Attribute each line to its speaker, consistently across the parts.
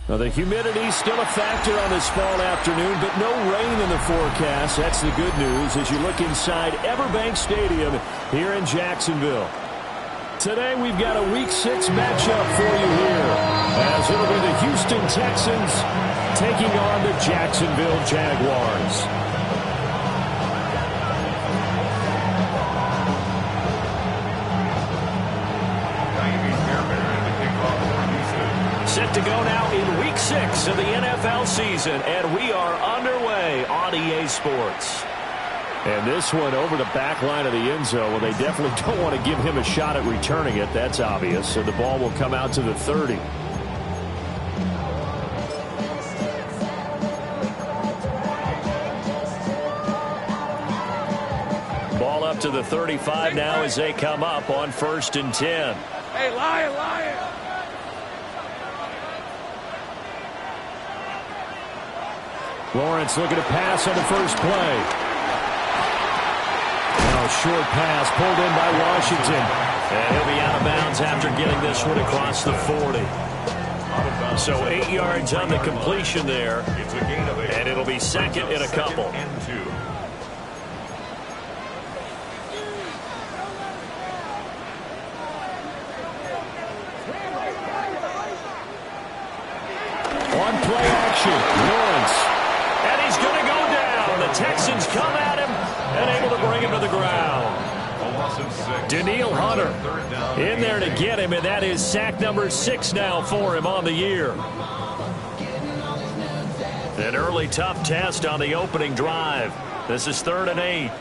Speaker 1: Well, the humidity's still a factor on this fall afternoon, but no rain in the forecast. That's the good news as you look inside Everbank Stadium here in Jacksonville. Today we've got a Week 6 matchup for you here, as it'll be the Houston Texans taking on the Jacksonville Jaguars. Set to go now in Week 6 of the NFL season, and we are underway on EA Sports. And this one over the back line of the end zone. Well, they definitely don't want to give him a shot at returning it. That's obvious. So the ball will come out to the 30. Ball up to the 35 now as they come up on 1st and 10.
Speaker 2: Hey, Lion!
Speaker 1: Lawrence looking to pass on the first play. Now a short pass pulled in by Washington. And he'll be out of bounds after getting this one across the 40. So 8 yards on the completion there. And it'll be second and a couple. On play action, Lawrence. And he's going to go down. The Texans come at him and able to bring him to the ground. Daniil Hunter in there to get him, and that is sack number 6 now for him on the year. An early tough test on the opening drive. This is 3rd and 8.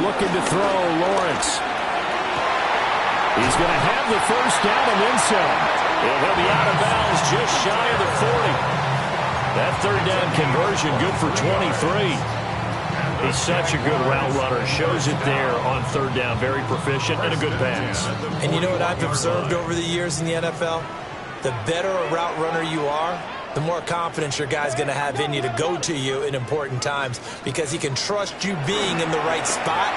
Speaker 1: Looking to throw, Lawrence. He's going to have the first down and then some. And he'll be out of bounds just shy of the 40. That 3rd down conversion good for 23. He's such a good route runner. Shows it there on 3rd down. Very proficient and a good pass.
Speaker 3: And you know what I've observed over the years in the NFL? The better a route runner you are, the more confidence your guy's going to have in you to go to you in important times because he can trust you being in the right spot,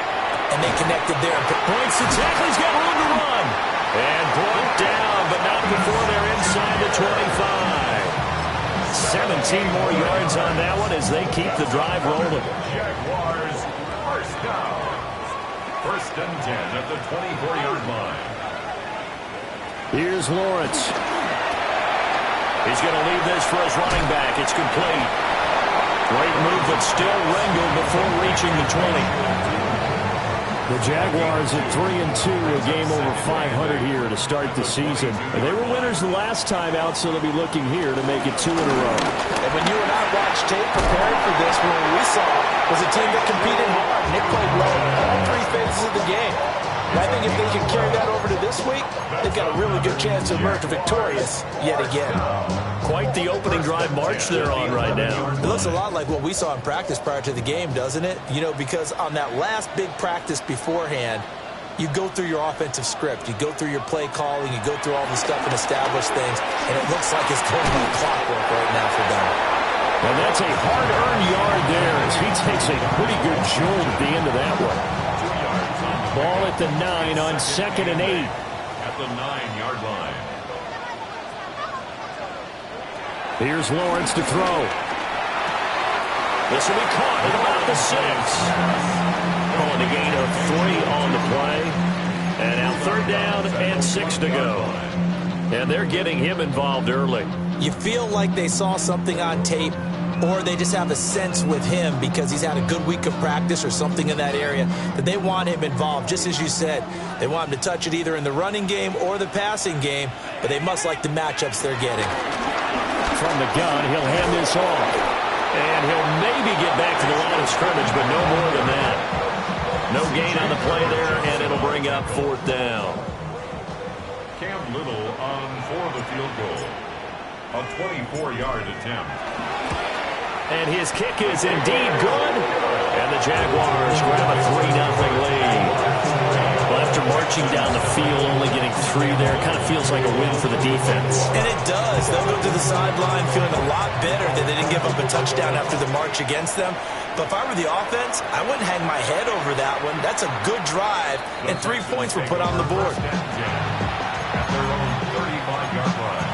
Speaker 3: and they connected there.
Speaker 1: Points the tackle. He's got room to run. And brought down, but not before they're inside the 25. 17 more yards on that one as they keep the drive rolling.
Speaker 4: Jaguars first down. 1st and 10 at the 24-yard line.
Speaker 1: Here's Lawrence. He's going to leave this for his running back. It's complete. Great move, but still wrangled before reaching the 20. The Jaguars at 3-2, a game over 500 here to start the season. They were winners the last time out, so they'll be looking here to make it 2 in a row.
Speaker 3: And when you and I watched tape preparing for this, what we saw was a team that competed hard, and it played well in all 3 phases of the game. And I think if they can carry that over to this week, they've got a really good chance to emerge victorious yet again.
Speaker 1: Quite the opening drive march they're on right now.
Speaker 3: It looks a lot like what we saw in practice prior to the game, doesn't it? You know, because on that last big practice beforehand, you go through your offensive script. You go through your play calling. You go through all the stuff and establish things. And it looks like it's going like clockwork right now for them.
Speaker 1: And that's a hard-earned yard there as he takes a pretty good jolt at the end of that one. Ball at the 9 on 2nd and 8.
Speaker 4: At the 9-yard line.
Speaker 1: Here's Lawrence to throw. This will be caught at about the 6. Calling a gain of 3 on the play. And now 3rd down and 6 to go. And they're getting him involved early.
Speaker 3: You feel like they saw something on tape, or they just have a sense with him because he's had a good week of practice or something in that area that they want him involved. Just as you said, they want him to touch it either in the running game or the passing game, but they must like the matchups they're getting.
Speaker 1: From the gun, he'll hand this off. And he'll maybe get back to the line of scrimmage, but no more than that. No gain on the play there, and it'll bring up 4th down.
Speaker 4: Cam Little on for the field goal. A 24-yard attempt.
Speaker 1: And his kick is indeed good. And the Jaguars grab a 3-0 lead. Well, after marching down the field, only getting 3 there, kind of feels like a win for the defense.
Speaker 3: And it does. They'll go to the sideline feeling a lot better that they didn't give up a touchdown after the march against them. But if I were the offense, I wouldn't hang my head over that one. That's a good drive, and 3 points were put on the board.
Speaker 4: at their own 35-yard line.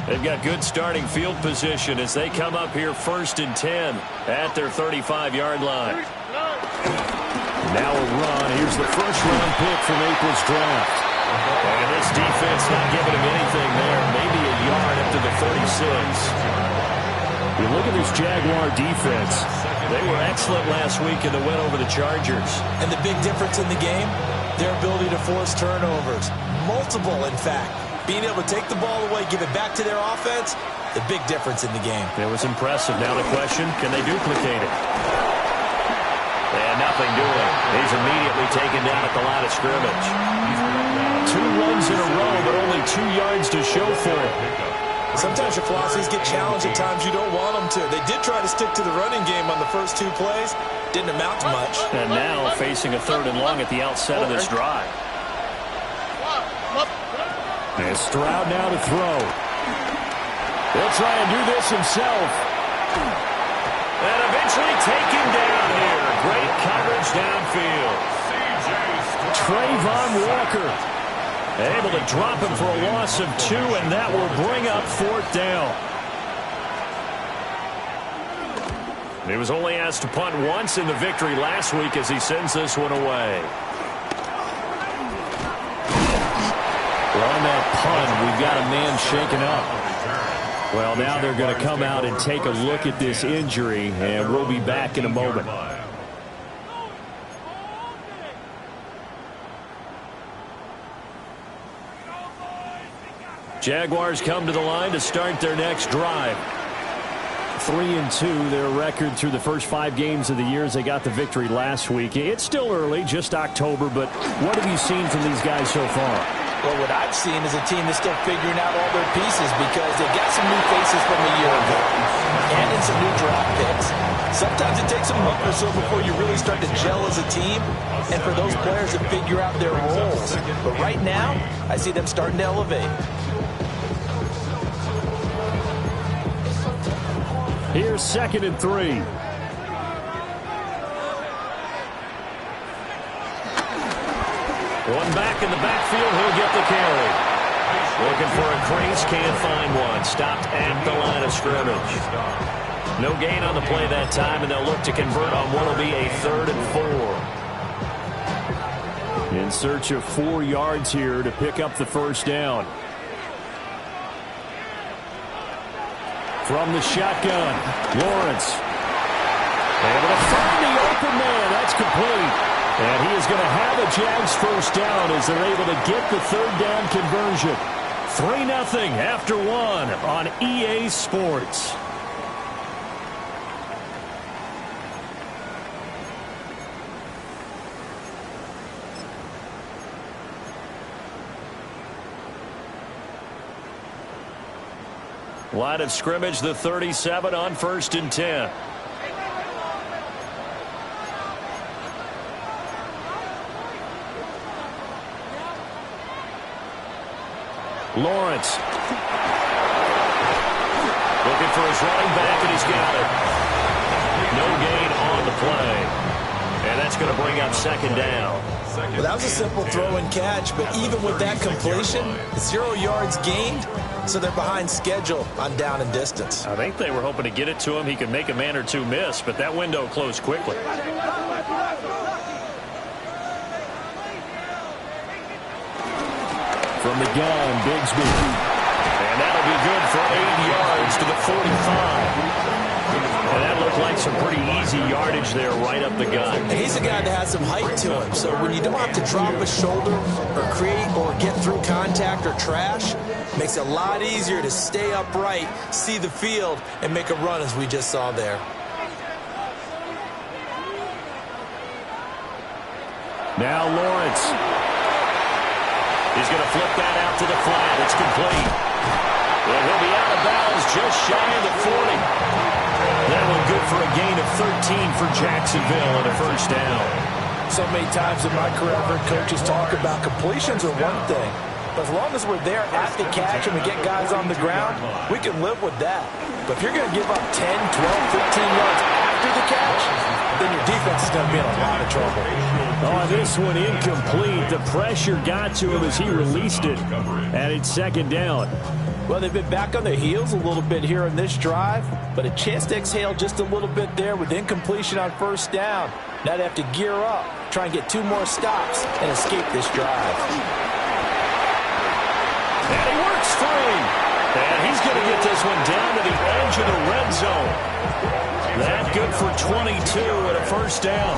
Speaker 1: They've got good starting field position as they come up here 1st and 10 at their 35-yard line.
Speaker 2: Now a run. Here's the first-round pick from April's draft.
Speaker 1: And this defense not giving him anything there. Maybe a yard up to the 36.
Speaker 2: You look at this Jaguar defense.
Speaker 1: They were excellent last week in the win over the Chargers.
Speaker 3: And the big difference in the game, their ability to force turnovers. Multiple, in fact. Being able to take the ball away, give it back to their offense, the big difference in the game.
Speaker 1: It was impressive. Now the question, can they duplicate it? And nothing doing. He's immediately taken down at the line of scrimmage. 2 runs in a row, but only 2 yards to show for it.
Speaker 3: Sometimes your philosophies get challenged at times you don't want them to. They did try to stick to the running game on the first 2 plays. Didn't amount to much.
Speaker 1: And now facing a 3rd and long at the outset of this drive.
Speaker 2: And Stroud now to throw. He'll try and do this himself.
Speaker 1: And eventually taken down here. Great coverage downfield.
Speaker 2: Trayvon Walker
Speaker 1: able to drop him for a loss of 2, and that will bring up 4th down. He was only asked to punt once in the victory last week as he sends this one away.
Speaker 2: On that punt, we've got a man shaken up. Well, now they're going to come out and take a look at this injury, and we'll be back in a moment.
Speaker 1: Jaguars come to the line to start their next drive.
Speaker 2: 3-2, their record through the first 5 games of the year as they got the victory last week. It's still early, just October, but what have you seen from these guys so far?
Speaker 3: Well, what I've seen is a team that's still figuring out all their pieces because they got some new faces from a year ago and in some new draft picks. Sometimes it takes a month or so before you really start to gel as a team and for those players to figure out their roles. But right now, I see them starting to elevate.
Speaker 2: Here's 2nd and 3.
Speaker 1: One back in the backfield, he'll get the carry. Looking for a crease, can't find one. Stopped at the line of scrimmage. No gain on the play that time, and they'll look to convert on what will be a 3rd and 4.
Speaker 2: In search of 4 yards here to pick up the first down. From the shotgun, Lawrence. Able to find the open man. That's complete. And he is going to have a Jags first down as they're able to get the 3rd down conversion. 3-0 after 1 on EA Sports.
Speaker 1: Line of scrimmage, the 37 on 1st and 10. Lawrence. Looking for his running back, and he's got it. No gain on the play. And that's going to bring up 2nd down.
Speaker 3: Well, that was a simple throw and catch, but even with that completion, 0 yards gained, so they're behind schedule on down and distance.
Speaker 1: I think they were hoping to get it to him. He could make a man or 2 miss, but that window closed quickly.
Speaker 2: From the gun, Bigsby.
Speaker 1: And that'll be good for 8 yards to the 45. And that looked like some pretty easy yardage there right up the gut.
Speaker 3: And he's a guy that has some height to him, so when you don't have to drop a shoulder or create or get through contact or trash, it makes it a lot easier to stay upright, see the field, and make a run as we just saw there.
Speaker 2: Now Lawrence.
Speaker 1: He's going to flip that out to the flat. It's complete. And he'll be out of bounds just shy of the 40. That one good for a gain of 13 for Jacksonville and a first down.
Speaker 3: So many times in my career, I've heard coaches talk about completions are one thing, As long as we're there at the catch and we get guys on the ground, we can live with that. But if you're going to give up 10, 12, 15 yards after the catch, then your defense is going to be in a lot of trouble.
Speaker 2: Oh, this one incomplete. The pressure got to him as he released it. And it's second down.
Speaker 3: Well, they've been back on their heels a little bit here in this drive, but a chance to exhale just a little bit there with incompletion on first down. Now they have to gear up, try and get 2 more stops, and escape this drive.
Speaker 2: And he works free. And he's going to get this one down to the edge of the red zone. That good for 22 and a first down.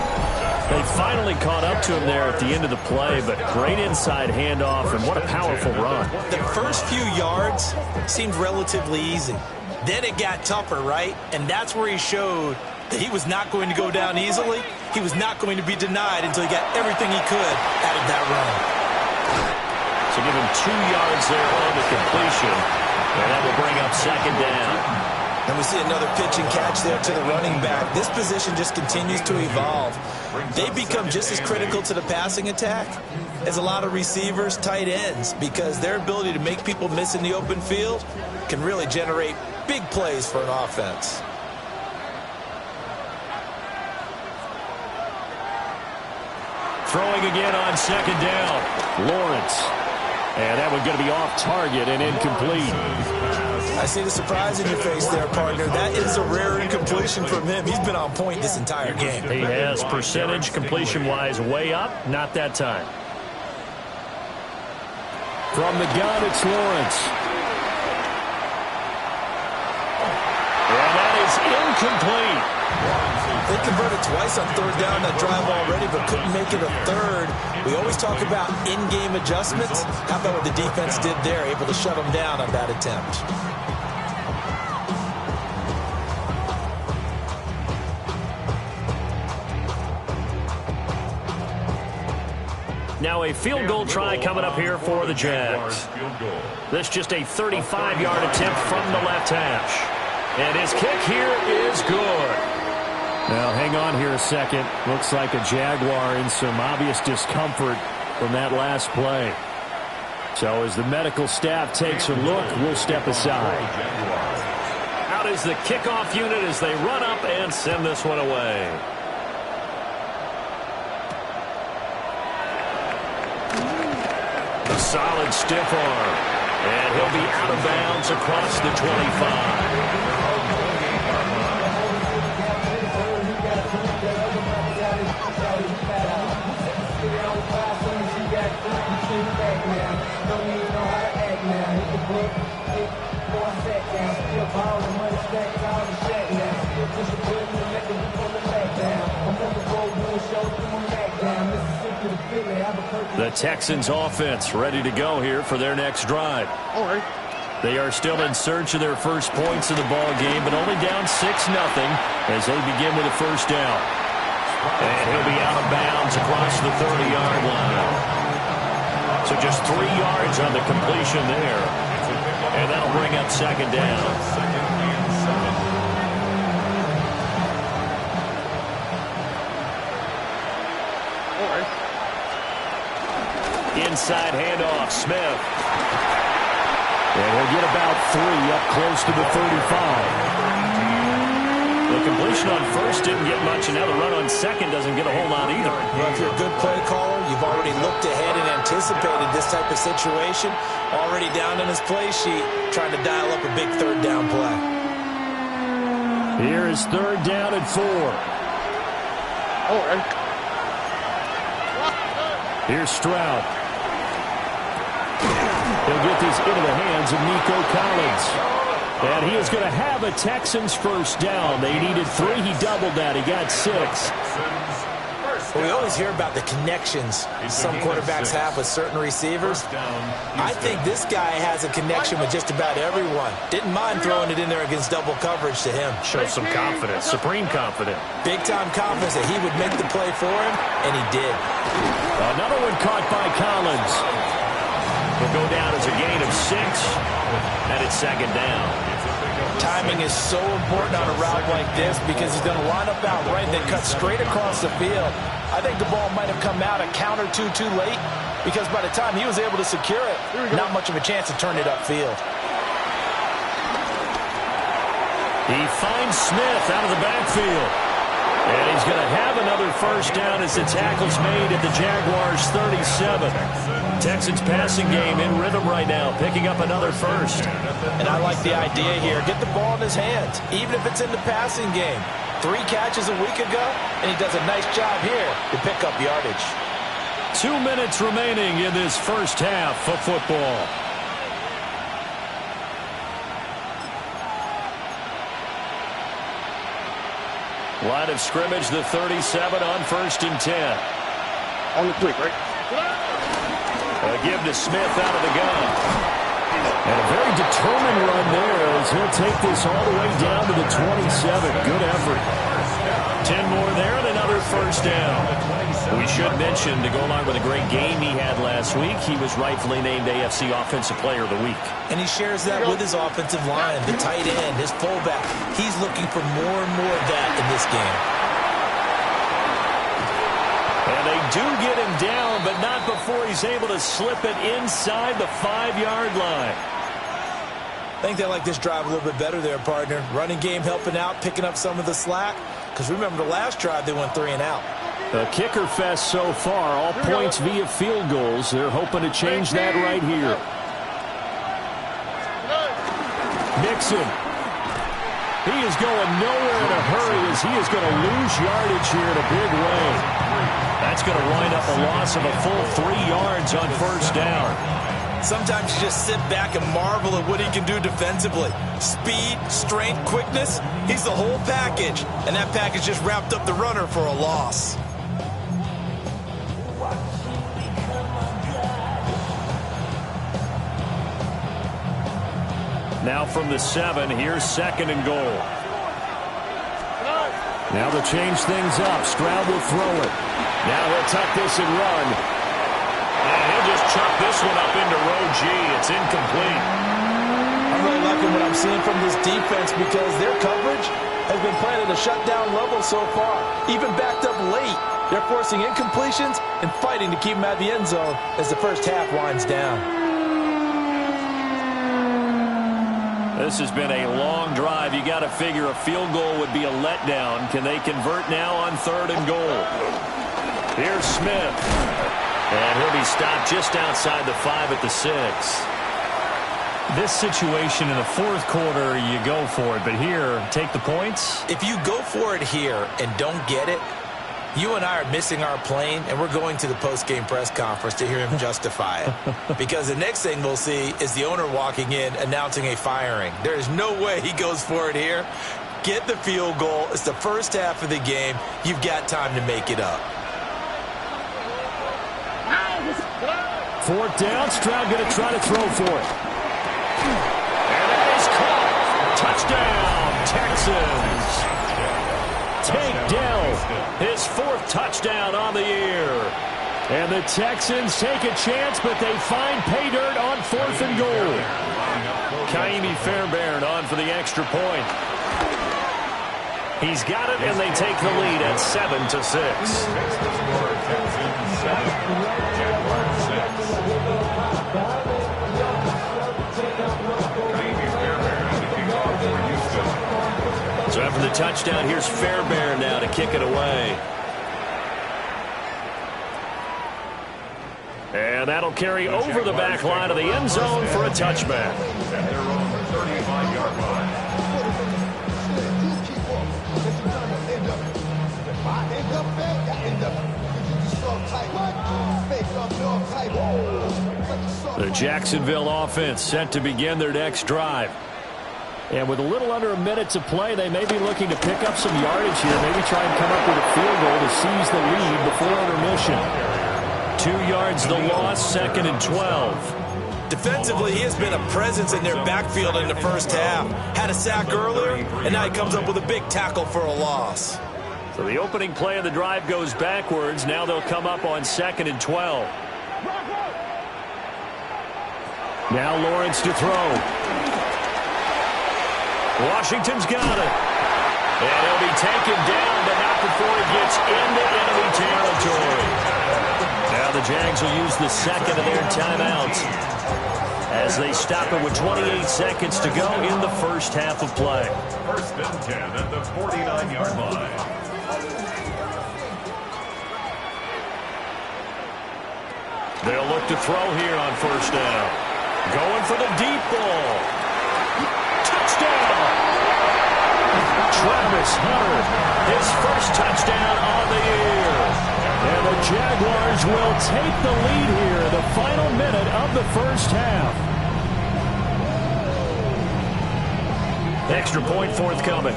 Speaker 2: They finally caught up to him there at the end of the play, but great inside handoff, and what a powerful run.
Speaker 3: The first few yards seemed relatively easy. Then it got tougher, right? And that's where he showed that he was not going to go down easily. He was not going to be denied until he got everything he could out of that run.
Speaker 2: So give him 2 yards there on the completion, and that will bring up second down.
Speaker 3: And we see another pitch and catch there to the running back. This position just continues to evolve. They become just as critical to the passing attack as a lot of receivers, tight ends, because their ability to make people miss in the open field can really generate big plays for an offense.
Speaker 2: Throwing again on second down. Lawrence. And that one's going to be off target and incomplete.
Speaker 3: I see the surprise in your face there, partner. That is a rare incompletion from him. He's been on point this entire game.
Speaker 2: He has percentage completion-wise way up. Not that time. From the gun, it's Lawrence. And that is incomplete.
Speaker 3: They converted twice on third down that drive already, but couldn't make it a third. We always talk about in-game adjustments. How about what the defense did there, able to shut them down on that attempt?
Speaker 2: Now a field goal try coming up here for the Jags. This just a 35-yard attempt from the left hash. And his kick here is good. Now, hang on here a second. Looks like a Jaguar in some obvious discomfort from that last play. So as the medical staff takes a look, we'll step aside. Out is the kickoff unit as they run up and send this one away. A solid stiff arm. And he'll be out of bounds across the 25. The Texans offense ready to go here for their next drive.
Speaker 5: All right.
Speaker 2: They are still in search of their first points of the ball game, but only down 6-0 as they begin with a first down. And he'll be out of bounds across the 30-yard line. So just 3 yards on the completion there. And that'll bring up second down. Inside handoff, Smith. And he'll get about 3 up close to the 35. The completion on first didn't get much, and now the run on second doesn't get a whole lot either.
Speaker 3: Well, if you're a good play caller, you've already looked ahead and anticipated this type of situation. Already down in his play sheet, trying to dial up a big third down play.
Speaker 2: Here is third down and 4.
Speaker 5: All right.
Speaker 2: Here's Stroud. He'll get this into the hands of Nico Collins. And he is going to have a Texans first down. They needed 3. He doubled that. He got 6.
Speaker 3: Well, we always hear about the connections some quarterbacks have with certain receivers. I think this guy has a connection with just about everyone. Didn't mind throwing it in there against double coverage to him.
Speaker 2: Shows some confidence, supreme confidence.
Speaker 3: Big-time confidence that he would make the play for him, and he did.
Speaker 2: Another one caught by Collins. Will go down as a gain of 6, and it's second down.
Speaker 3: Timing is so important on a route like this because he's going to line up out right, then cut straight across the field. I think the ball might have come out a count or two too late because by the time he was able to secure it, not much of a chance to turn it upfield.
Speaker 2: He finds Smith out of the backfield. And he's going to have another first down as the tackle's made at the Jaguars' 37. Texans passing game in rhythm right now, picking up another first.
Speaker 3: And I like the idea here. Get the ball in his hands, even if it's in the passing game. 3 catches a week ago, and he does a nice job here to pick up yardage.
Speaker 2: 2 minutes remaining in this first half of football. Line of scrimmage, the 37 on 1st and 10.
Speaker 5: On the quick, right?
Speaker 2: A give to Smith out of the gun. And a very determined run there as he'll take this all the way down to the 27. Good effort. 10 more there and another first down. We should mention, to go along with a great game he had last week, he was rightfully named AFC Offensive Player of the Week.
Speaker 3: And he shares that with his offensive line, the tight end, his fullback. He's looking for more and more of that in this game.
Speaker 2: And they do get him down, but not before he's able to slip it inside the 5-yard line.
Speaker 3: I think they like this drive a little bit better there, partner. Running game helping out, picking up some of the slack. Because remember, the last drive they went 3 and out.
Speaker 2: A kicker fest so far, all points via field goals. They're hoping to change that right here. Mixon. He is going nowhere in a hurry as he is going to lose yardage here in a big way. That's going to wind up a loss of a full 3 yards on first down.
Speaker 3: Sometimes you just sit back and marvel at what he can do defensively. Speed, strength, quickness, he's the whole package. And that package just wrapped up the runner for a loss.
Speaker 2: Now from the 7, here's 2nd and goal. Now to change things up, Stroud will throw it. Now he'll tuck this and run.
Speaker 1: And he'll just chuck this one up into row G. It's incomplete.
Speaker 3: I'm really liking what I'm seeing from this defense because their coverage has been playing at a shutdown level so far. Even backed up late, they're forcing incompletions and fighting to keep them at the end zone as the first half winds down.
Speaker 2: This has been a long drive. You got to figure a field goal would be a letdown. Can they convert now on 3rd and goal? Here's Smith. And he'll be stopped just outside the 5 at the 6. This situation in the 4th quarter, you go for it. But here, take the points.
Speaker 3: If you go for it here and don't get it, you and I are missing our plane, and we're going to the post-game press conference to hear him justify it. Because the next thing we'll see is the owner walking in announcing a firing. There is no way he goes for it here. Get the field goal. It's the first half of the game. You've got time to make it up.
Speaker 2: 4th down. Stroud going to try to throw for it. And it is caught. Touchdown, Texans. Take Dell, his 4th touchdown on the year. And the Texans take a chance, but they find pay dirt on 4th and goal. Kaimi Fairbairn on for the extra point. He's got it, and they take the lead at 7-6. So after the touchdown, here's Fairbairn now to kick it away. And that'll carry over the back line of the end zone for a touchback.
Speaker 4: At their own 35-yard line.
Speaker 2: The Jacksonville offense set to begin their next drive. And with a little under a minute to play, they may be looking to pick up some yardage here. Maybe try and come up with a field goal to seize the lead before intermission. 2 yards the loss, 2nd and 12.
Speaker 3: Defensively, he has been a presence in their backfield in the first half. Had a sack earlier, and now he comes up with a big tackle for a loss.
Speaker 2: So the opening play of the drive goes backwards. Now they'll come up on 2nd and 12. Now Lawrence to throw. Washington's got it. And he'll be taken down, but not before he gets into enemy territory. Now the Jags will use the second of their timeouts as they stop it with 28 seconds to go in the first half of play.
Speaker 4: First and 10 at the 49-yard line.
Speaker 2: They'll look to throw here on first down. Going for the deep ball. Touchdown! Travis Hunter, his first touchdown on the year. And the Jaguars will take the lead here in the final minute of the first half. Extra point forthcoming.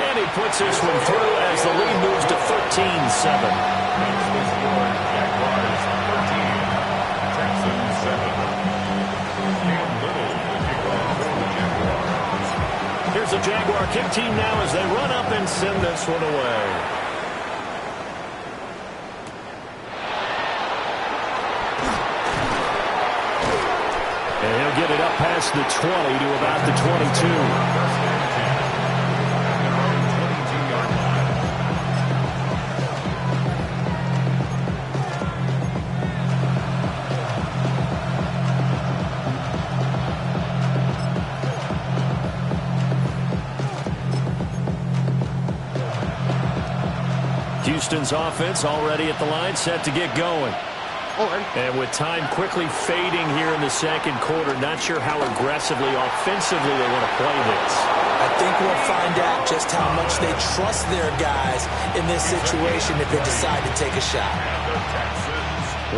Speaker 2: And he puts this one through as the lead moves to 13-7. Here's the Jaguar kick team now as they run up and send this one away. And he'll get it up past the 20 to about the 22. Houston's offense already at the line, set to get going. And with time quickly fading here in the second quarter, not sure how aggressively, offensively they want to play this.
Speaker 3: I think we'll find out just how much they trust their guys in this situation if they decide to take a shot.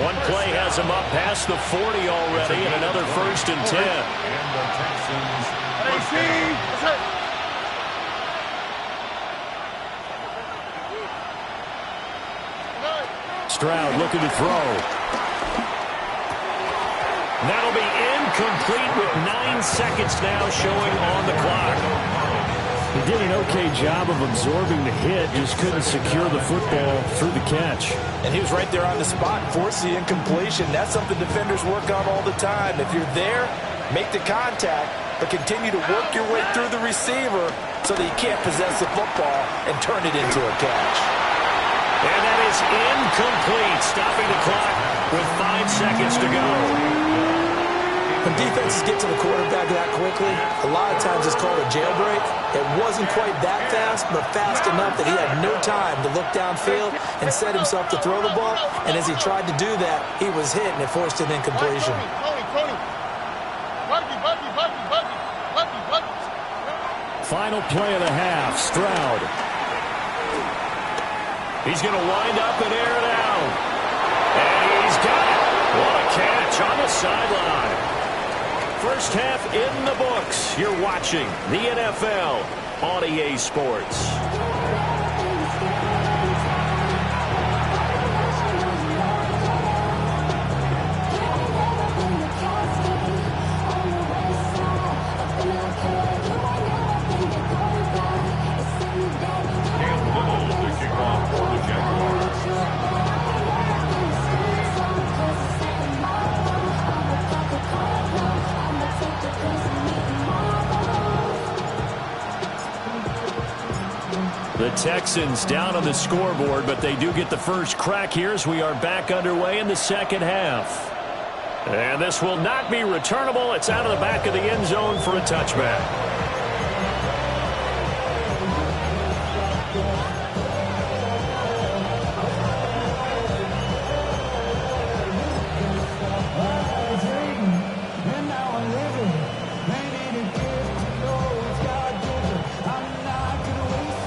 Speaker 2: One play has them up past the 40 already, and another first and 10.
Speaker 4: And the Texans.
Speaker 2: Stroud looking to throw. That'll be incomplete with 9 seconds now showing on the clock. He did an okay job of absorbing the hit, just couldn't secure the football through the catch.
Speaker 3: And he was right there on the spot, force the incompletion. That's something defenders work on all the time. If you're there, make the contact, but continue to work your way through the receiver so that you can't possess the football and turn it into a catch.
Speaker 2: And that is incomplete, stopping the clock with 5 seconds to go.
Speaker 3: When defenses get to the quarterback that quickly, a lot of times it's called a jailbreak. It wasn't quite that fast, but fast enough that he had no time to look downfield and set himself to throw the ball. And as he tried to do that, he was hit, and it forced an incompletion.
Speaker 2: Final play of the half, Stroud. He's going to wind up and air it out. And he's got it. What a catch on the sideline. First half in the books. You're watching the NFL on EA Sports. The Texans down on the scoreboard, but they do get the first crack here as we are back underway in the second half. And this will not be returnable. It's out of the back of the end zone for a touchback.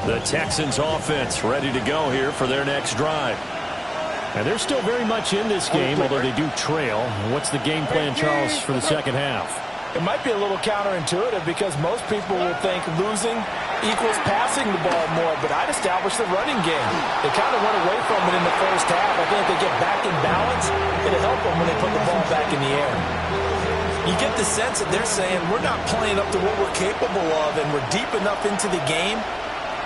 Speaker 2: The Texans offense ready to go here for their next drive. And they're still very much in this game, although they do trail. What's the game plan, Charles, for the second half?
Speaker 3: It might be a little counterintuitive because most people will think losing equals passing the ball more, but I'd establish the running game. They kind of went away from it in the first half. I think if they get back in balance, it'll help them when they put the ball back in the air. You get the sense that they're saying we're not playing up to what we're capable of, and we're deep enough into the game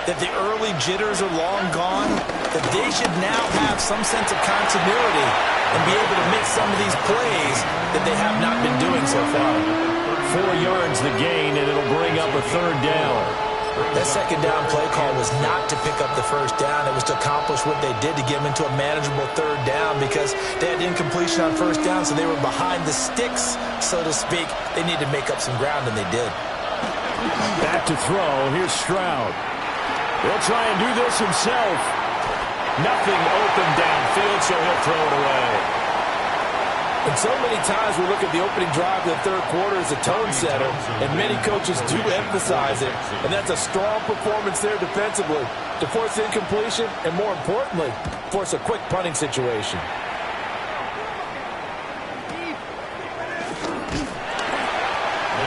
Speaker 3: that the early jitters are long gone, that they should now have some sense of continuity and be able to make some of these plays that they have not been doing so far.
Speaker 2: 4 yards the gain, and it'll bring up a third down.
Speaker 3: That second down play call was not to pick up the first down. It was to accomplish what they did to get them into a manageable third down because they had incompletion on first down, so they were behind the sticks, so to speak. They needed to make up some ground, and they did.
Speaker 2: Back to throw. Here's Stroud. He'll try and do this himself. Nothing open downfield, so he'll throw it away.
Speaker 6: And so many times we look at the opening drive of the third quarter as a tone setter, and many coaches do emphasize it, and that's a strong performance there defensively to force incompletion and, more importantly, force a quick punting situation.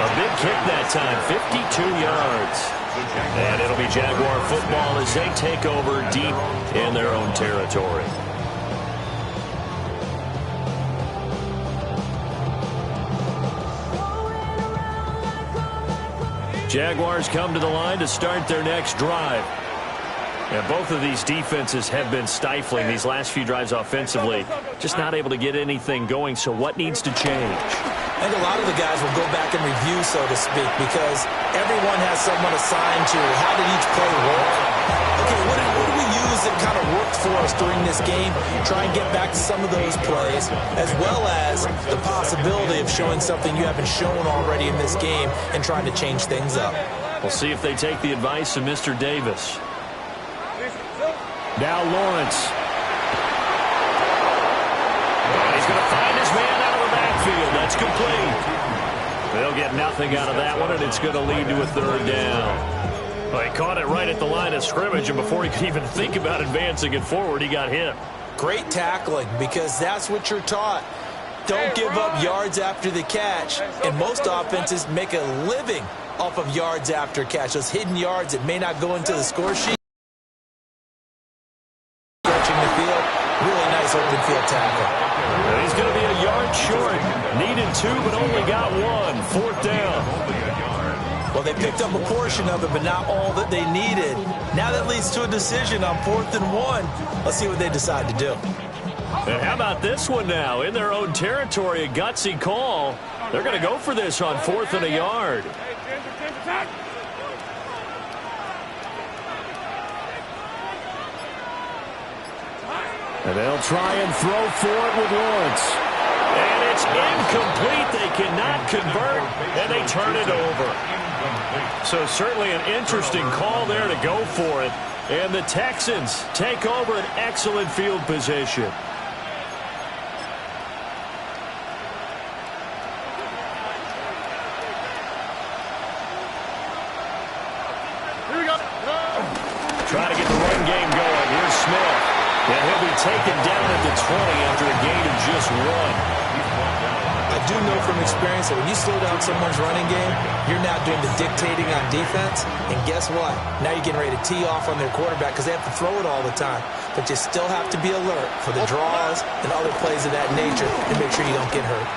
Speaker 2: A big kick that time, 52 yards. And it'll be Jaguar football as they take over deep in their own territory. Jaguars come to the line to start their next drive. And both of these defenses have been stifling these last few drives offensively. Just not able to get anything going, so what needs to change?
Speaker 3: I think a lot of the guys will go back and review, so to speak, because everyone has someone assigned to how did each play work. Okay, what did we use that kind of worked for us during this game? Try and get back to some of those plays, as well as the possibility of showing something you haven't shown already in this game and trying to change things up.
Speaker 2: We'll see if they take the advice of Mr. Davis. Now Lawrence. And he's going to find his man out of the backfield. That's complete. They'll get nothing out of that one, and it's going to lead to a third down. Well, he caught it right at the line of scrimmage, and before he could even think about advancing it forward, he got hit.
Speaker 3: Great tackling, because that's what you're taught. Don't give up yards after the catch, and most offenses make a living off of yards after catch. Those hidden yards that may not go into the score sheet. Stretching the field, really nice open field tackle.
Speaker 2: And he's going to be a yard short. Needed 2, but only got 1. Fourth down.
Speaker 3: Well, they picked up a portion of it, but not all that they needed. Now that leads to a decision on 4th and 1. Let's see what they decide to do.
Speaker 2: And how about this one now? In their own territory, a gutsy call. They're going to go for this on 4th and a yard. And they'll try and throw for it with Lawrence. And it's incomplete. They cannot convert, and they turn it over. So certainly an interesting call there to go for it. And the Texans take over an excellent field position.
Speaker 5: Here we go.
Speaker 2: Trying to get the run game going. Here's Smith. And he'll be taken down at the 20 after a gain of just 1.
Speaker 3: I do know from experience that when you slow down someone's running game, you're now doing the dictating on defense. And guess what? Now you're getting ready to tee off on their quarterback because they have to throw it all the time. But you still have to be alert for the draws and other plays of that nature and make sure you don't get hurt.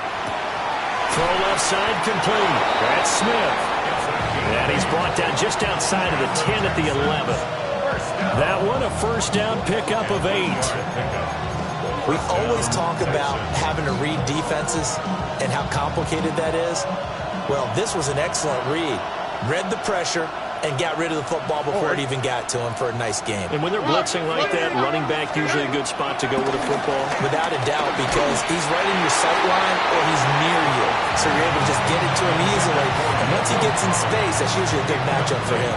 Speaker 2: Throw left side complete. That's Smith. And he's brought down just outside of the 10 at the 11. That one a first down pickup of 8.
Speaker 3: We always talk about having to read defenses and how complicated that is. Well, this was an excellent read. Read the pressure and got rid of the football before it even got to him for a nice game.
Speaker 2: And when they're blitzing like that, running back usually a good spot to go with a football?
Speaker 3: Without a doubt, because he's right in your sight line or he's near you. So you're able to just get it to him easily. And once he gets in space, that's usually a good matchup for him.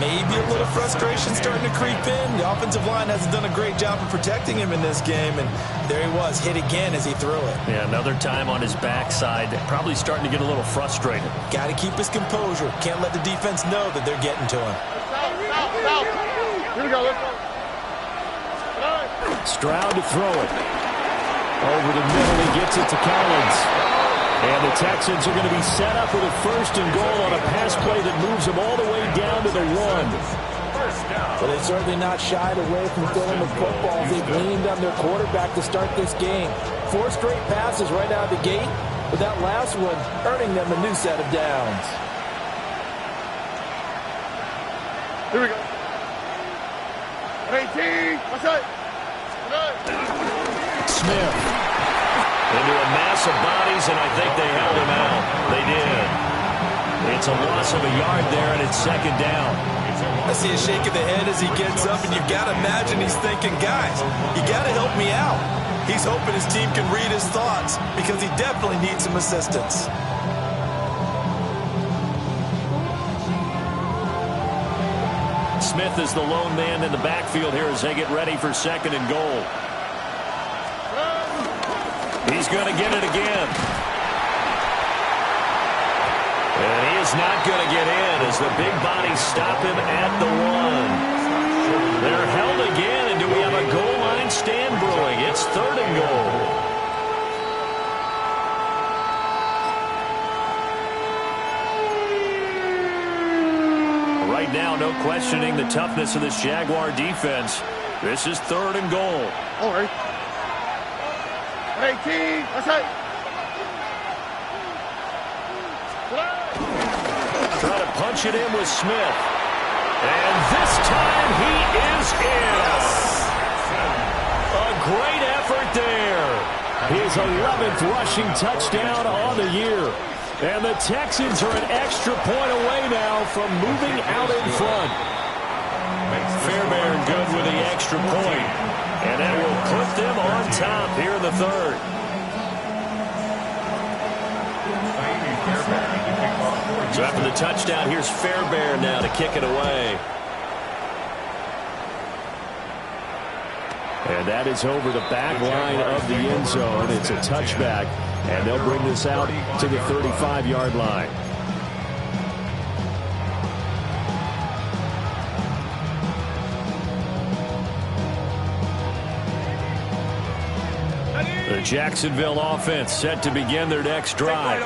Speaker 3: Maybe a little frustration starting to creep in. The offensive line hasn't done a great job of protecting him in this game, and there he was, hit again as he threw it.
Speaker 2: Yeah, another time on his backside, probably starting to get a little frustrated.
Speaker 3: Got to keep his composure. Can't let the defense know that they're getting to him.
Speaker 5: Here we go. Let's go.
Speaker 2: Stroud to throw it. Over the middle, he gets it to Collins. And the Texans are going to be set up with a 1st and goal on a pass play that moves them all the way down to the 1.
Speaker 6: But they've certainly not shied away from throwing the football. They've leaned on their quarterback to start this game. 4 straight passes right out of the gate, with that last one earning them a new set of downs.
Speaker 5: Here we go. 18. What's that?
Speaker 2: Smith.
Speaker 1: Into a mass of bodies, and I think they held him out. They did. It's a loss of a yard there, and it's second down.
Speaker 6: I see a shake of the head as he gets up, and you've got to imagine he's thinking, guys, you got to help me out. He's hoping his team can read his thoughts because he definitely needs some assistance.
Speaker 2: Smith is the lone man in the backfield here as they get ready for second and goal.
Speaker 1: He's going to get it again. And he is not going to get in as the big bodies stop him at the 1. They're held again, and do we have a goal line stand brewing? It's third and goal. Right now, no questioning the toughness of this Jaguar defense. This is third and goal.
Speaker 5: All right. 18. What's that?
Speaker 1: Try to punch it in with Smith. And this time he is in. A great effort there.
Speaker 2: His 11th rushing touchdown on the year. And the Texans are an extra point away now from moving out in front.
Speaker 1: Fairbairn good with the extra point. And that will put them on top here in the third. So after the touchdown, here's Fairbairn now to kick it away.
Speaker 2: And that is over the back line of the end zone. It's a touchback, and they'll bring this out to the 35-yard line. The Jacksonville offense set to begin their next drive.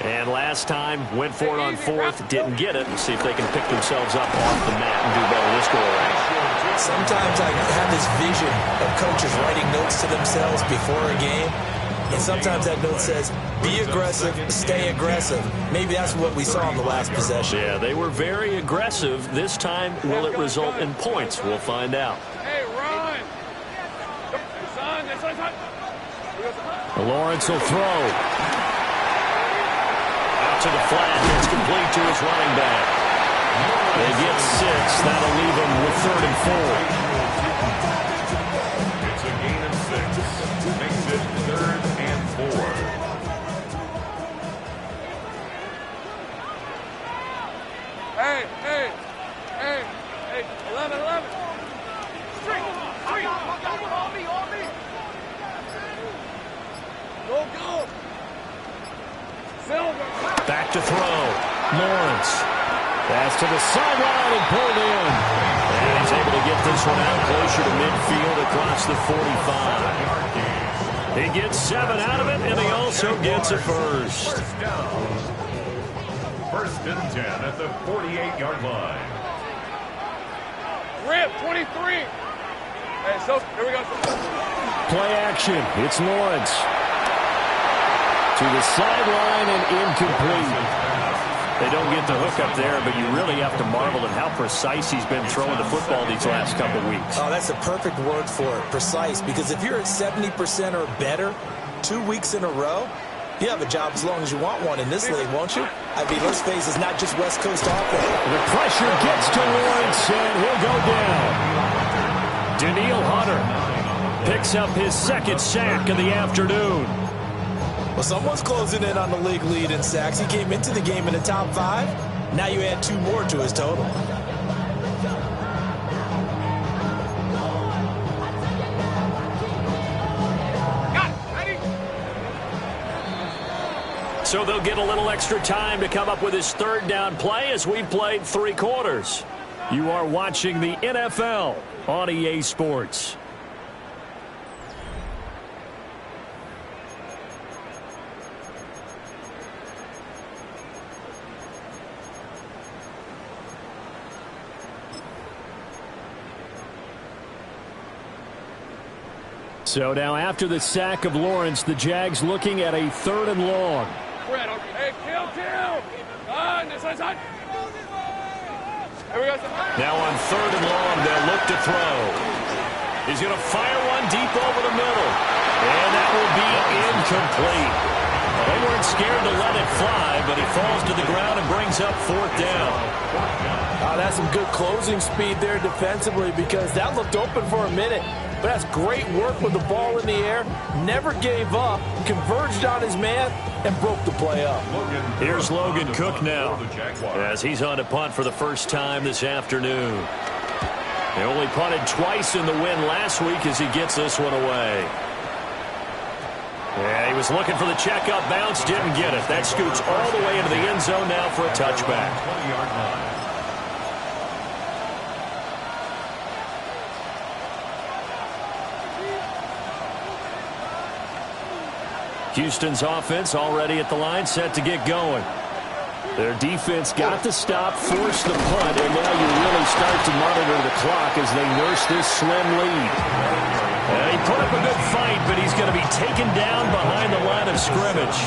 Speaker 2: And last time, went for it on fourth, didn't get it. We'll see if they can pick themselves up off the mat and do better this go around.
Speaker 3: Sometimes I have this vision of coaches writing notes to themselves before a game. And sometimes that note says, be aggressive, stay aggressive. Maybe that's what we saw in the last possession.
Speaker 1: Yeah, they were very aggressive. This time, will it result in points? We'll find out.
Speaker 5: Hey, run.
Speaker 2: Lawrence will throw.
Speaker 1: Out to the flat. It's complete to his running back. They get 6. That'll leave them with 3rd and 4.
Speaker 4: It's a gain of 6. Makes it 3rd and 4.
Speaker 5: Hey, 11. Straight. On me. Go. Silver.
Speaker 1: Back to throw. Lawrence.
Speaker 2: Pass to the sideline and pulled in.
Speaker 1: And he's able to get this one out closer to midfield across the 45. He gets 7 out of it, and he also gets a first.
Speaker 4: First down. 1st and 10 at the 48-yard line.
Speaker 5: Rip, 23. Hey, so here we go.
Speaker 2: Play action. It's Lawrence. To the sideline and incomplete.
Speaker 1: They don't get the hook up there, but you really have to marvel at how precise he's been throwing the football these last couple of weeks.
Speaker 3: Oh, that's a perfect word for it, precise, because if you're at 70% or better 2 weeks in a row, you have a job as long as you want one in this league, won't you? I mean, let's face it, it's not just West Coast offense.
Speaker 2: The pressure gets to Lawrence, and he'll go down. Daniil Hunter picks up his 2nd sack of the afternoon.
Speaker 3: Well, someone's closing in on the league lead in sacks. He came into the game in the top 5. Now you add 2 more to his total.
Speaker 1: So they'll get a little extra time to come up with his 3rd down play as we played 3 quarters.
Speaker 2: You are watching the NFL on EA Sports. So now after the sack of Lawrence, the Jags looking at a 3rd and long.
Speaker 5: Hey, kill. On this side. Here we go.
Speaker 1: Now on 3rd and long, they'll look to
Speaker 2: to throw. He's going to fire one deep over the middle. And that will be incomplete. They weren't scared to let it fly, but he falls to the ground and brings up 4th down.
Speaker 6: That's some good closing speed there defensively, because that looked open for a minute. But that's great work with the ball in the air. Never gave up, converged on his man, and broke the play up.
Speaker 2: Here's Logan Cook now, as he's on to punt for the first time this afternoon. They only punted twice in the win last week as he gets this one away. Yeah, he was looking for the checkup bounce, didn't get it. That scoots all the way into the end zone now for a touchback.
Speaker 4: 20-yard line.
Speaker 2: Houston's offense already at the line, set to get going. Their defense got the stop, forced the punt, and now you really start to monitor the clock as they nurse this slim lead. He put up a good fight, but he's going to be taken down behind the line of scrimmage.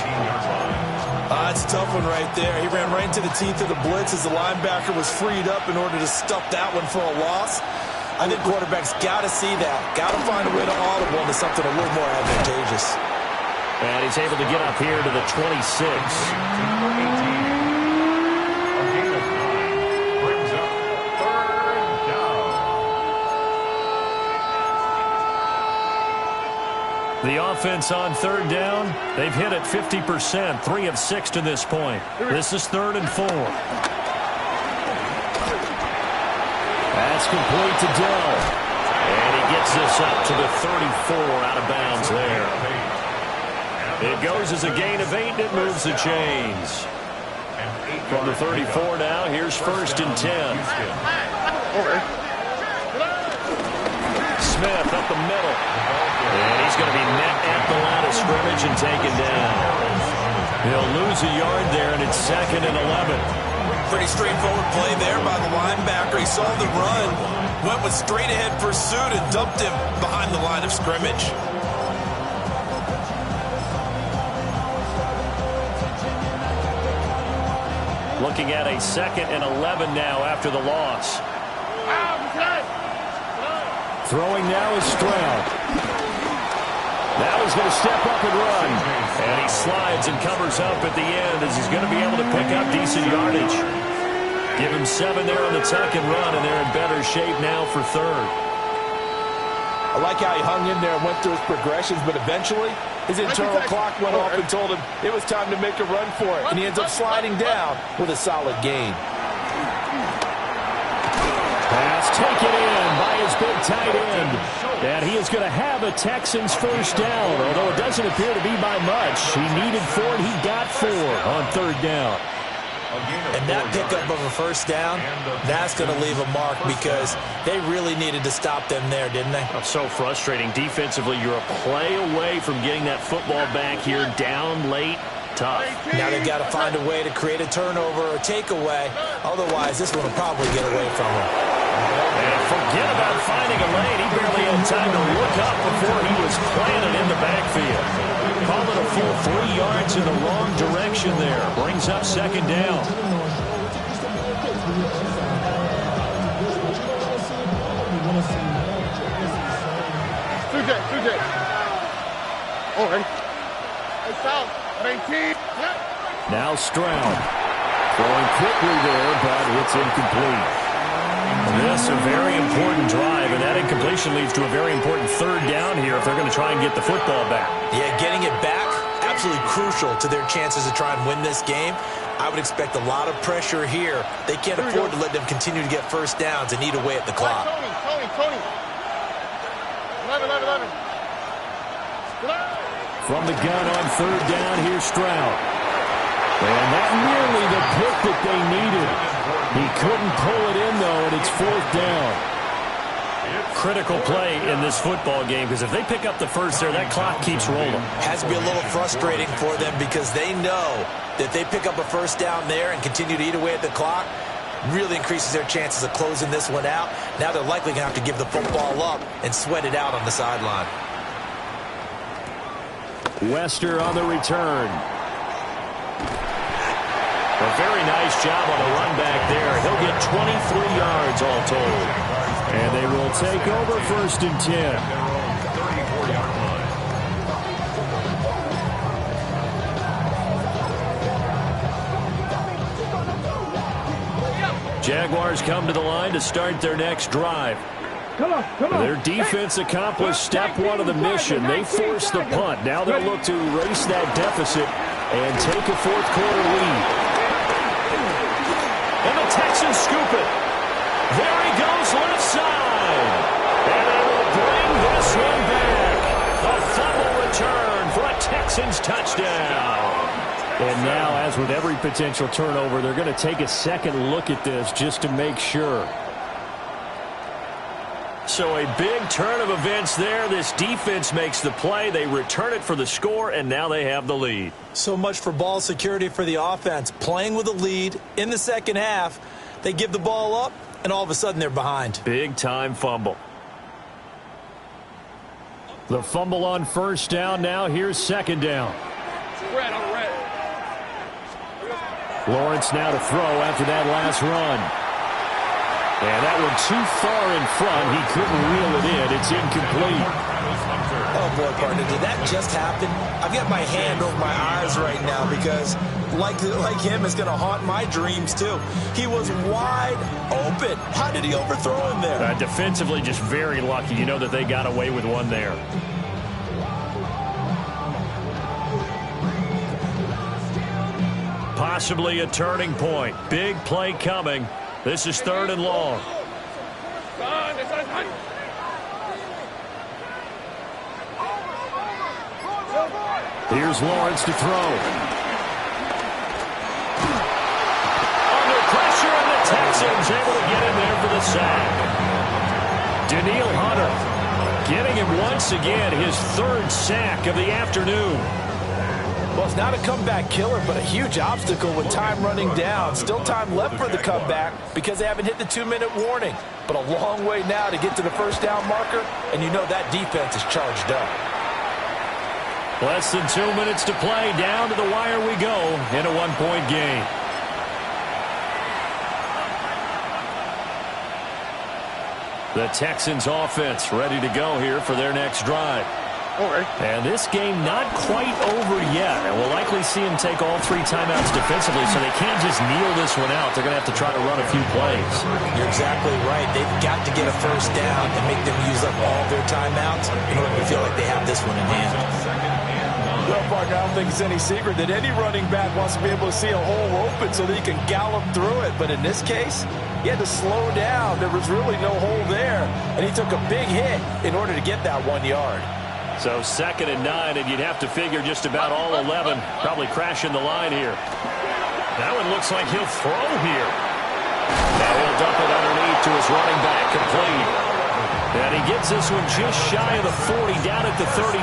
Speaker 6: That's a tough one right there. He ran right into the teeth of the blitz as the linebacker was freed up in order to stuff that one for a loss. I think quarterbacks got to see that. Got to find a way to audible into something a little more advantageous.
Speaker 2: And he's able to get up here to the 26. The offense on 3rd down, they've hit it 50%, 3 of 6 to this point. This is 3rd and 4. That's complete to Dell. And he gets this up to the 34, out of bounds there. It goes as a gain of 8, and it moves the chains. From the 34 now, here's 1st and 10. Smith up the middle. And he's going to be met at the line of scrimmage and taken down. He'll lose a yard there, and it's 2nd and 11.
Speaker 6: Pretty straightforward play there by the linebacker. He saw the run, went with straight-ahead pursuit, and dumped him behind the line of scrimmage.
Speaker 2: Looking at a 2nd and 11 now after the loss. Throwing now is Stroud. Now he's going to step up and run. And he slides and covers up at the end as he's going to be able to pick up decent yardage. Give him 7 there on the tuck and run, and they're in better shape now for 3rd.
Speaker 6: I like how he hung in there and went through his progressions, but eventually his internal clock went off and told him it was time to make a run for it. And he ends up sliding down with a solid gain.
Speaker 2: Pass taken in by his big tight end. And he is going to have a Texans 1st down, although it doesn't appear to be by much. He needed 4, and he got 4 on 3rd down.
Speaker 6: And that pickup of a 1st down, that's going to leave a mark because they really needed to stop them there, didn't they?
Speaker 2: So frustrating. Defensively, you're a play away from getting that football back here, down late. Tough.
Speaker 6: Now they've got to find a way to create a turnover or takeaway. Otherwise, this one will probably get away from them.
Speaker 2: And forget about finding a lane. He barely had time to look up before he was planted in the backfield. Call it a full 3 yards in the wrong direction there. Brings up 2nd down.
Speaker 5: TJ. Oh, hey. It's out. 18.
Speaker 2: Now Stroud. Throwing quickly there, but it's incomplete. This a very important drive, and that incompletion leads to a very important 3rd down here if they're going to try and get the football back.
Speaker 6: Yeah, getting it back, absolutely crucial to their chances to try and win this game. I would expect a lot of pressure here. They can't afford to let them continue to get 1st downs and eat away at the clock.
Speaker 5: Tony. 11.
Speaker 2: From the gun on 3rd down, here's Stroud. And that nearly the pick that they needed. He couldn't pull it in, though, and it's 4th down. Critical play in this football game, because if they pick up the 1st there, that clock keeps rolling.
Speaker 6: Has to be a little frustrating for them because they know that they pick up a 1st down there and continue to eat away at the clock, really increases their chances of closing this one out. Now they're likely going to have to give the football up and sweat it out on the sideline.
Speaker 2: Wester on the return. A very nice job on the run back there. He'll get 23 yards all told. And they will They'll take over 1st and 10.
Speaker 4: Their own 34-yard line.
Speaker 2: Jaguars come to the line to start their next drive. Their defense accomplished step 1 of the mission. They forced the punt. Now they'll look to erase that deficit and take a 4th quarter lead.
Speaker 1: And the Texans scoop it. There he goes left side. And they will bring this one back. A fumble return for a Texans touchdown.
Speaker 2: And now, as with every potential turnover, they're going to take a second look at this just to make sure.
Speaker 1: So a big turn of events there. This defense makes the play. They return it for the score, and now they have the lead.
Speaker 3: So much for ball security for the offense. Playing with a lead in the second half, they give the ball up, and all of a sudden they're behind.
Speaker 1: Big-time fumble.
Speaker 2: The fumble on 1st down. Now here's 2nd down. Lawrence now to throw after that last run. And that one too far in front. He couldn't reel it in. It's incomplete.
Speaker 3: Oh, boy, partner, did that just happen? I've got my hand over my eyes right now because, like him, it's going to haunt my dreams, too. He was wide open. How did he overthrow him there?
Speaker 2: Defensively, just very lucky. You know that they got away with one there.
Speaker 1: Possibly a turning point. Big play coming. This is 3rd and long.
Speaker 2: Here's Lawrence to throw.
Speaker 1: Under pressure, and the Texans able to get in there for the sack.
Speaker 2: Daniil Hunter getting him once again, his 3rd sack of the afternoon.
Speaker 3: Well, it's not a comeback killer, but a huge obstacle with time running down. Still time left for the comeback because they haven't hit the 2-minute warning. But a long way now to get to the 1st down marker, and you know that defense is charged up.
Speaker 2: Less than 2 minutes to play. Down to the wire we go in a 1-point game. The Texans offense ready to go here for their next drive. And this game not quite over yet. And we'll likely see them take all 3 timeouts defensively, so they can't just kneel this one out. They're going to have to try to run a few plays.
Speaker 3: You're exactly right. They've got to get a 1st down and make them use up all their timeouts in order to feel like they have this one in hand. Well, partner, I don't think it's any secret that any running back wants to be able to see a hole open so that he can gallop through it. But in this case, he had to slow down. There was really no hole there, and he took a big hit in order to get that 1 yard.
Speaker 2: So 2nd and 9, and you'd have to figure just about all 11 probably crashing the line here.
Speaker 1: That one looks like he'll throw here. Now he'll dump it underneath to his running back, complete.
Speaker 2: And he gets this one just shy of the 40, down at the 39.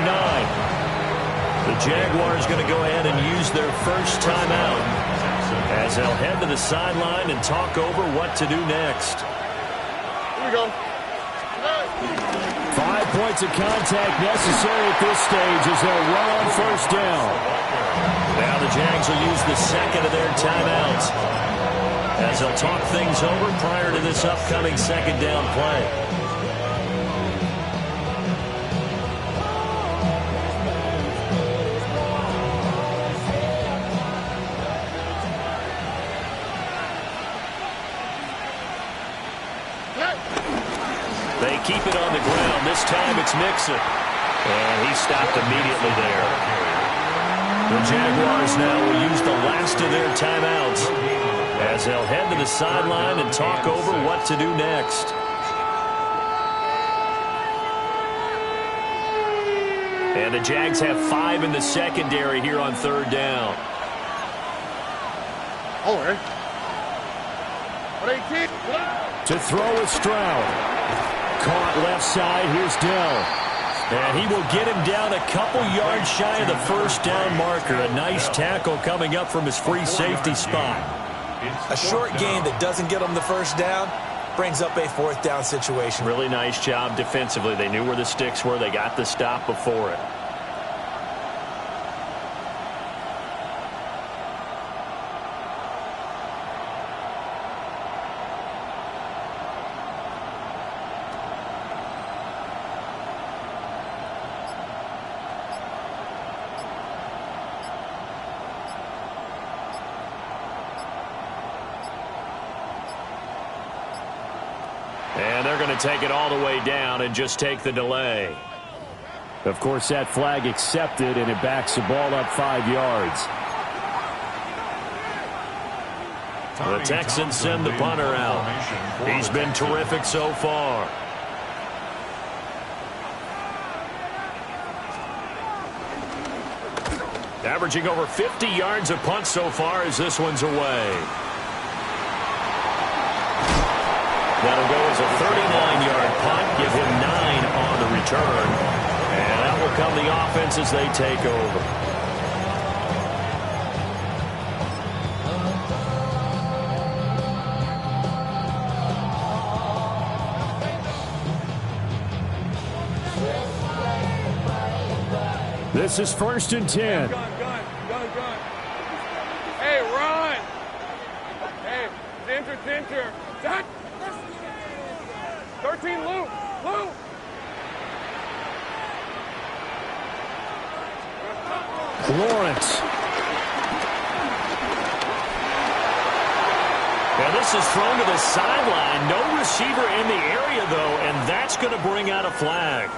Speaker 1: The Jaguars going to go ahead and use their 1st timeout as they'll head to the sideline and talk over what to do next.
Speaker 5: Here we go.
Speaker 2: 5 points of contact necessary at this stage as they'll run on 1st down.
Speaker 1: Now the Jags will use the 2nd of their timeouts as they'll talk things over prior to this upcoming 2nd down play. They keep it on the ground. This time it's Mixon. And he stopped immediately there. The Jaguars now will use the last of their timeouts as they'll head to the sideline and talk over what to do next. And the Jags have 5 in the secondary here on 3rd down.
Speaker 5: Oh, right. 18.
Speaker 2: To throw is Stroud. Caught left side. Here's Dell. And he will get him down a couple yards shy of the 1st down marker. A nice tackle coming up from his free safety spot.
Speaker 3: A short gain that doesn't get him the 1st down brings up a 4th down situation.
Speaker 1: Really nice job defensively. They knew where the sticks were. They got the stop before it. to take it all the way down and just take the delay.
Speaker 2: Of course, that flag accepted, and it backs the ball up 5 yards.
Speaker 1: The Texans send the punter out. He's been terrific so far. Averaging over 50 yards a punt so far as this one's away. That'll go as a 39-yard punt. Give him 9 on the return. And that will come the offense as they take over.
Speaker 2: This is 1st and 10.
Speaker 5: Gun. Hey, run. Hey, center. Set. 13, Luke.
Speaker 2: Lawrence.
Speaker 1: Now this is thrown to the sideline. No receiver in the area, though, and that's going to bring out a flag.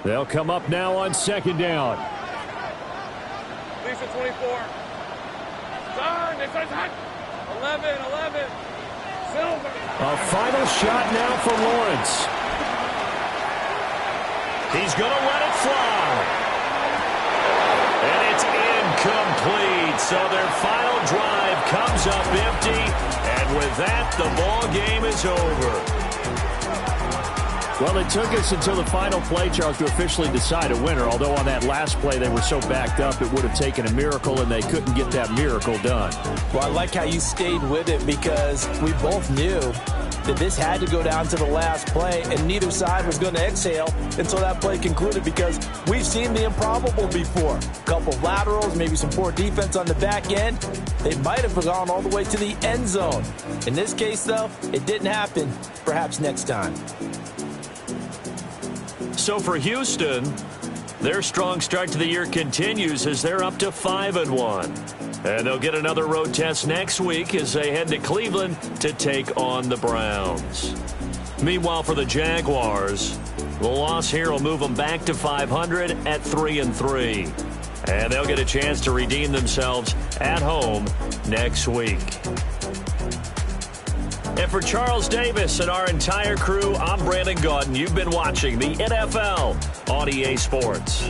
Speaker 2: They'll come up now on 2nd down.
Speaker 5: Lisa 24. Son, it's 11. Silver.
Speaker 2: A final shot now for Lawrence.
Speaker 1: He's going to let it fly. And it's incomplete. So their final drive comes up empty. And with that, the ball game is over.
Speaker 2: Well, it took us until the final play, Charles, to officially decide a winner. Although on that last play they were so backed up, it would have taken a miracle, and they couldn't get that miracle done.
Speaker 3: Well, I like how you stayed with it because we both knew that this had to go down to the last play, and neither side was going to exhale until that play concluded because we've seen the improbable before. A couple of laterals, maybe some poor defense on the back end. They might have gone all the way to the end zone. In this case, though, it didn't happen. Perhaps next time.
Speaker 1: So for Houston, their strong start to the year continues as they're up to 5-1. And they'll get another road test next week as they head to Cleveland to take on the Browns. Meanwhile, for the Jaguars, the loss here will move them back to 500 at 3-3. And they'll get a chance to redeem themselves at home next week. And for Charles Davis and our entire crew, I'm Brandon Gaudin. You've been watching the NFL on EA Sports.